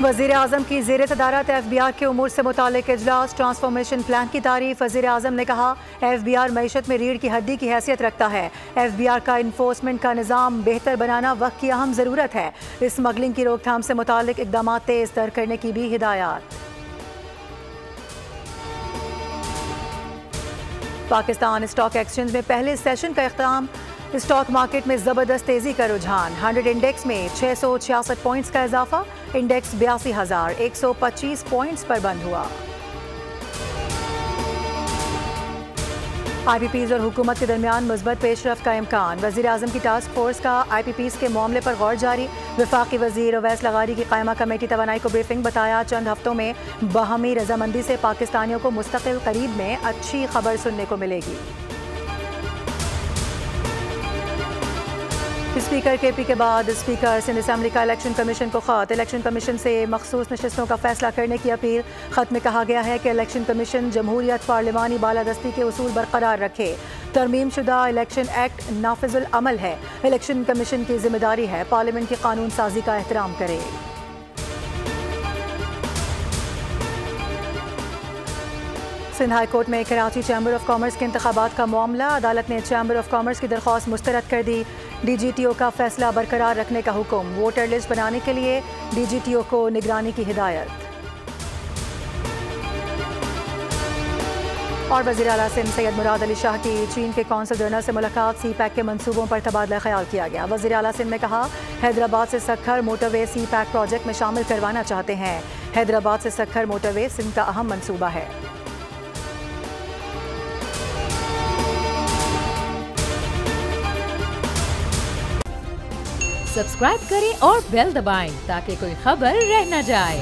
वज़ीर आज़म की ज़ेर सदारत FBR के उमूर से मुतालिक इजलास, ट्रांसफॉर्मेशन प्लान की तारीफ। वज़ीर आज़म ने कहा FBR मईशत में रीढ़ की हड्डी की हैसियत रखता है। FBR का इन्फोर्समेंट का निज़ाम बेहतर बनाना वक्त की अहम ज़रूरत है। स्मगलिंग की रोकथाम से मुतालिक इक़दाम तेज़ तर करने की भी हिदायत। पाकिस्तान स्टॉक एक्सचेंज में पहले सेशन का इख्तिताम। स्टॉक मार्केट में जबरदस्त तेजी का रुझान। 100 इंडेक्स में 666 पॉइंट्स का इजाफा। इंडेक्स 82,125 पॉइंट्स पर बंद हुआ। IPPs और हुकूमत के दरमियान मुस्बत पेशरफ का इम्कान। वज़ीर आज़म की टास्क फोर्स का IPPs के मामले पर गौर जारी। वफाकी वज़ीर अवैस लगारी की कायमा कमेटी तवानाई को ब्रीफिंग। बताया चंद हफ्तों में बाहमी रजामंदी से पाकिस्तानियों को मुस्तकिल करीब में अच्छी खबर सुनने को मिलेगी। स्पीकर KP के बाद स्पीकर सिंध असेंबली का इलेक्शन कमीशन को खत। इलेक्शन कमीशन से मखसूस नशस्तों का फैसला करने की अपील। खत में कहा गया है कि इलेक्शन कमीशन जमहूरियत पार्लिमानी बालादस्ती के उसूल बरकरार रखे। तरमीम शुदा इलेक्शन एक्ट नाफिजुल अमल है। इलेक्शन कमीशन की जिम्मेदारी है पार्लियामेंट की कानून साजी का एहतराम करे। सिंध हाई कोर्ट में कराची चैम्बर ऑफ कॉमर्स के इंतखाबात का मामला। अदालत ने चैम्बर ऑफ कॉमर्स की दरख्वास्त मुस्तरद कर दी। DGTO का फैसला बरकरार रखने का हुक्म। वोटर लिस्ट बनाने के लिए DGTO को निगरानी की हिदायत। और वज़ीर आला सिंध सैयद मुराद अली शाह की चीन के कौंसल जनरल से मुलाकात। CPEC के मंसूबों पर तबादला ख्याल किया गया। वज़ीर आला सिंध ने कहा हैदराबाद से सक्खर मोटरवे CPEC प्रोजेक्ट में शामिल करवाना चाहते हैं। हैदराबाद से सक्खर मोटरवे सिंध का अहम मंसूबा है। सब्सक्राइब करें और बेल दबाएं ताकि कोई खबर रह न जाए।